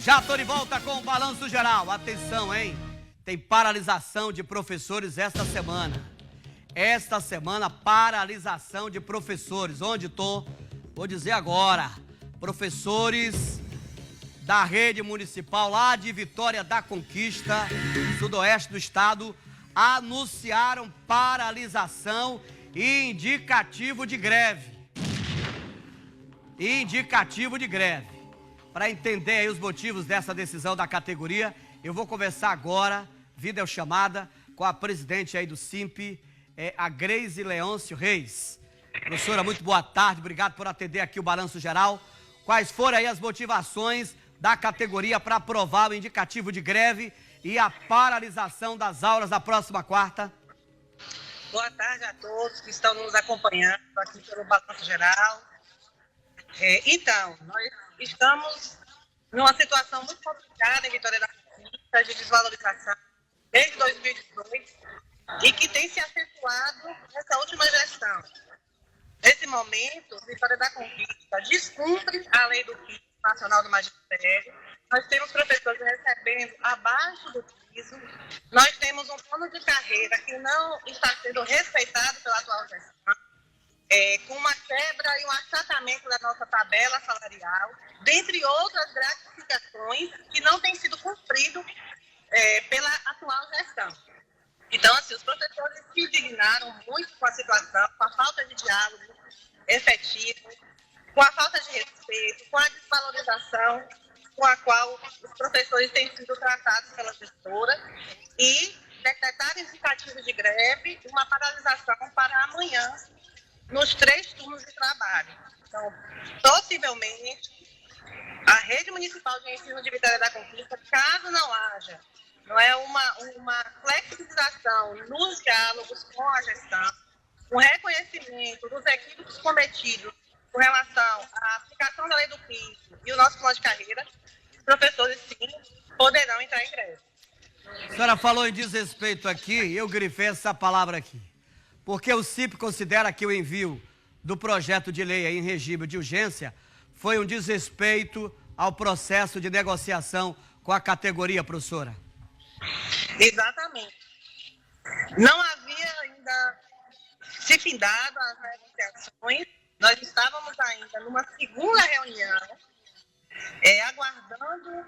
Já estou de volta com o Balanço Geral. Atenção, hein? Tem paralisação de professores esta semana. Esta semana, paralisação de professores. Onde estou? Vou dizer agora. Professores da rede municipal lá de Vitória da Conquista, sudoeste do estado, anunciaram paralisação e indicativo de greve. Indicativo de greve. Para entender aí os motivos dessa decisão da categoria, eu vou conversar agora, videochamada, com a presidente aí do SIMP, a Grace Leôncio Reis. Professora, muito boa tarde, obrigado por atender aqui o Balanço Geral. Quais foram aí as motivações da categoria para aprovar o indicativo de greve e a paralisação das aulas da próxima quarta? Boa tarde a todos que estão nos acompanhando aqui pelo Balanço Geral. Então, nós estamos numa situação muito complicada em Vitória da Conquista, de desvalorização desde 2018 e que tem se acentuado nessa última gestão. Nesse momento, Vitória da Conquista descumpre a lei do piso nacional do magistério. Nós temos professores recebendo abaixo do piso. Nós temos um plano de carreira que não está sendo respeitado pela atual gestão. Com uma quebra e um achatamento da nossa tabela salarial, dentre outras gratificações que não têm sido cumprido pela atual gestão. Então, assim, os professores se indignaram muito com a situação, com a falta de diálogo efetivo, com a falta de respeito, com a desvalorização com a qual os professores têm sido tratados pela gestora e decretaram indicativo de greve e uma paralisação para amanhã, nos 3 turnos de trabalho. Então, possivelmente, a rede municipal de ensino de Vitória da Conquista, caso não haja uma flexibilização nos diálogos com a gestão, um reconhecimento dos equívocos cometidos com relação à aplicação da lei do piso e o nosso plano de carreira, os professores, sim, poderão entrar em greve. A senhora falou em desrespeito aqui, eu grifei essa palavra aqui. Porque o CIP considera que o envio do projeto de lei em regime de urgência foi um desrespeito ao processo de negociação com a categoria, professora? Exatamente. Não havia ainda se findado as negociações. Nós estávamos ainda numa segunda reunião, aguardando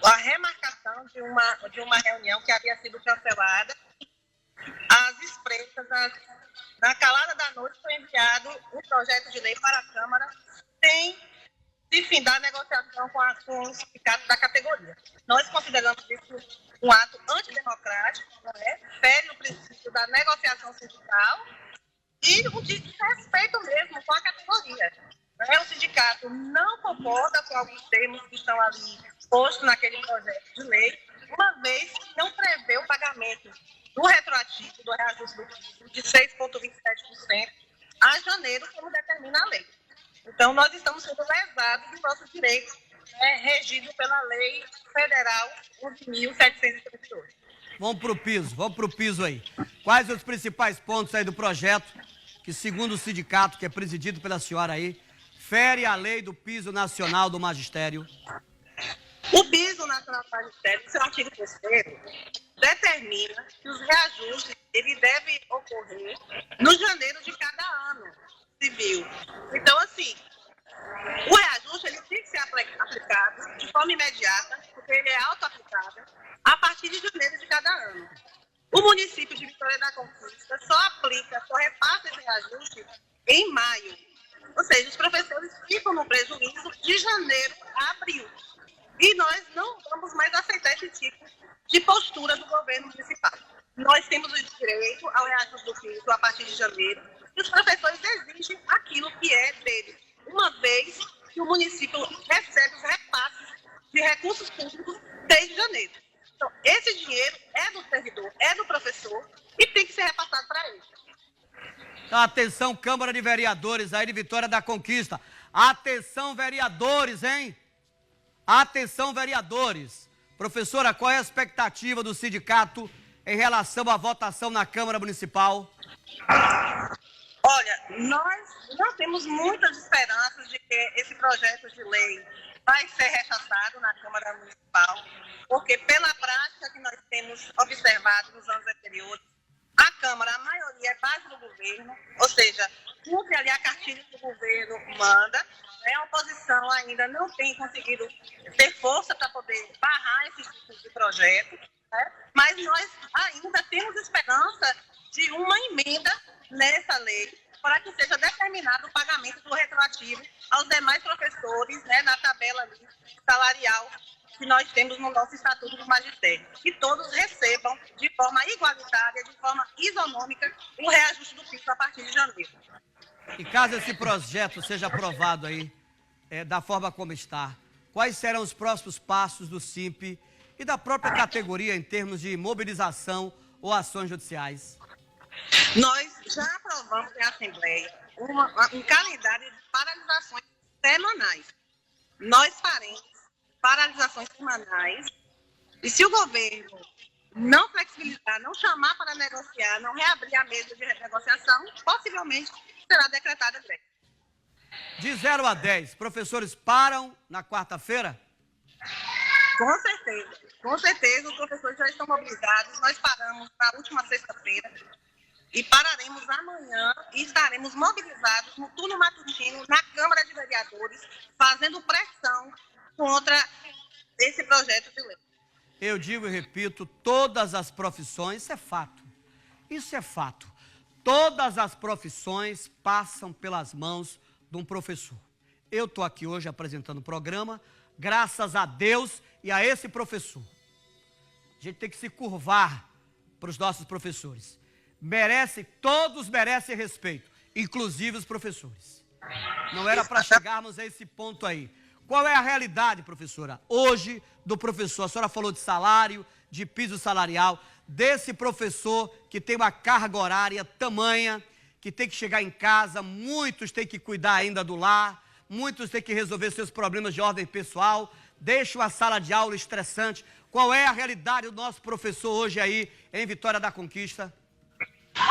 a remarcação de uma reunião que havia sido cancelada. Às espreitas, na calada da noite, foi enviado um projeto de lei para a Câmara sem se findar a negociação com os sindicatos da categoria. Nós consideramos isso um ato antidemocrático, fere o princípio da negociação sindical e um desrespeito mesmo com a categoria. O sindicato não concorda com alguns termos que estão ali postos naquele projeto de lei, uma vez que não prevê o pagamento do retroativo do reajuste do piso de 6,27% a janeiro, como determina a lei. Então, nós estamos sendo lesados do nosso direito, regido pela Lei Federal 11.738. Vamos para o piso aí. Quais os principais pontos aí do projeto que, segundo o sindicato, que é presidido pela senhora aí, fere a lei do piso nacional do magistério? O piso nacional do magistério, seu artigo 3º, determina que os reajustes devem ocorrer no janeiro de cada ano civil. Então, assim, o reajuste tem que ser aplicado de forma imediata, porque ele é auto-aplicável, a partir de janeiro de cada ano. O município de Vitória da Conquista só repassa esse reajuste em maio. Ou seja, os professores ficam no prejuízo de janeiro a abril. E nós não vamos mais aceitar esse tipo de postura do governo municipal. Nós temos o direito ao reajuste do piso a partir de janeiro e os professores exigem aquilo que é deles, uma vez que o município recebe os repasses de recursos públicos desde janeiro. Então, esse dinheiro é do servidor, é do professor e tem que ser repassado para ele. Então, atenção, Câmara de Vereadores aí de Vitória da Conquista. Atenção, vereadores, hein? Atenção, vereadores. Professora, qual é a expectativa do sindicato em relação à votação na Câmara Municipal? Olha, nós temos muitas esperanças de que esse projeto de lei vai ser rechaçado na Câmara Municipal, porque pela prática que nós temos observado nos anos anteriores, a Câmara, a maioria é base do governo, ou seja, cumpre ali a cartilha que o governo manda, né? A oposição ainda não tem conseguido ter força para poder barrar esses tipos de projetos, né? Mas nós ainda temos esperança de uma emenda nessa lei para que seja determinado o pagamento do retroativo aos demais professores, né, na tabela ali salarial que nós temos no nosso Estatuto do Magistério. Que todos recebam de forma igualitária, de forma isonômica, o reajuste do piso a partir de janeiro. E caso esse projeto seja aprovado aí, da forma como está, quais serão os próximos passos do SIMP e da própria categoria em termos de mobilização ou ações judiciais? Nós já aprovamos em Assembleia um calendário de paralisações semanais. Nós faremos paralisações semanais e se o governo não flexibilizar, não chamar para negociar, não reabrir a mesa de negociação, possivelmente será decretada greve. De 0 a 10, professores param na quarta-feira? Com certeza, os professores já estão mobilizados. Nós paramos na última sexta-feira e pararemos amanhã e estaremos mobilizados no turno matutino na Câmara de Vereadores, fazendo pressão contra esse projeto de lei. Eu digo e repito, todas as profissões, isso é fato, todas as profissões passam pelas mãos de um professor. Eu estou aqui hoje apresentando o programa, graças a Deus e a esse professor. A gente tem que se curvar para os nossos professores. Todos merecem respeito, inclusive os professores. Não era para chegarmos a esse ponto aí. Qual é a realidade, professora, hoje do professor? A senhora falou de salário, de piso salarial, desse professor que tem uma carga horária tamanha, que tem que chegar em casa, muitos têm que cuidar ainda do lar, muitos têm que resolver seus problemas de ordem pessoal, deixam a sala de aula estressante. Qual é a realidade do nosso professor hoje aí em Vitória da Conquista?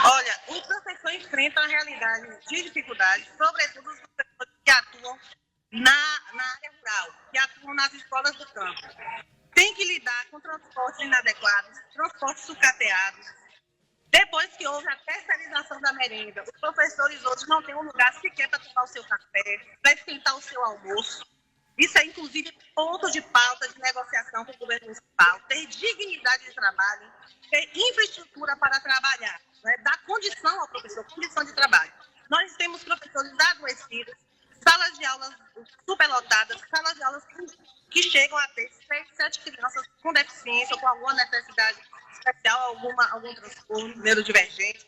Olha, o professor enfrenta a realidade de dificuldades, sobretudo os professores que atuam na área rural, que atuam nas escolas do campo. Tem que lidar com transportes inadequados, transportes sucateados. Depois que houve a terceirização da merenda, os professores hoje não têm um lugar sequer para tomar o seu café, para esquentar o seu almoço. Isso é, inclusive, ponto de pauta de negociação com o governo municipal, ter dignidade de trabalho, ter infraestrutura para trabalhar, né? Dar condição ao professor, condição de trabalho. Nós temos professores adoecidos, salas de aulas superlotadas, salas de aulas que chegam a ter 6, 7 crianças com deficiência ou com alguma necessidade especial, algum transtorno neurodivergente.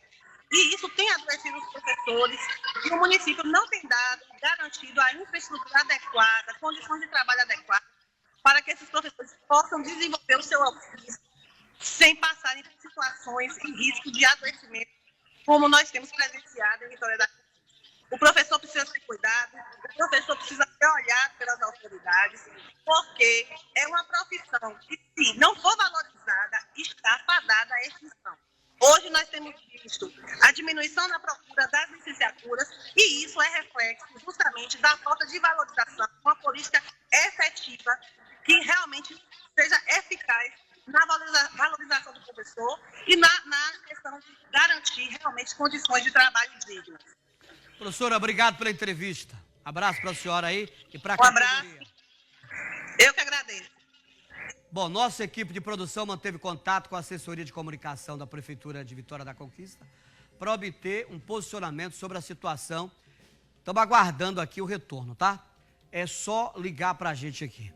E isso tem adoecido os professores e o município não tem garantido a infraestrutura adequada, condições de trabalho adequadas para que esses professores possam desenvolver o seu ofício sem passarem por situações em risco de adoecimento, como nós temos presenciado em Vitória da Conquista. O professor precisa ser cuidado, o professor precisa ser olhado pelas autoridades, porque é uma profissão que, se não for valorizada, está fadada à extinção. Hoje nós temos visto a diminuição na procura das licenciaturas e isso é reflexo justamente da falta de valorização, uma política efetiva que realmente seja eficaz na valorização do professor e na questão de garantir realmente condições de trabalho dignas. Professora, obrigado pela entrevista. Abraço para a senhora aí e para a categoria. Abraço. Eu que agradeço. Bom, nossa equipe de produção manteve contato com a assessoria de comunicação da Prefeitura de Vitória da Conquista para obter um posicionamento sobre a situação. Estamos aguardando aqui o retorno, tá? É só ligar para a gente aqui.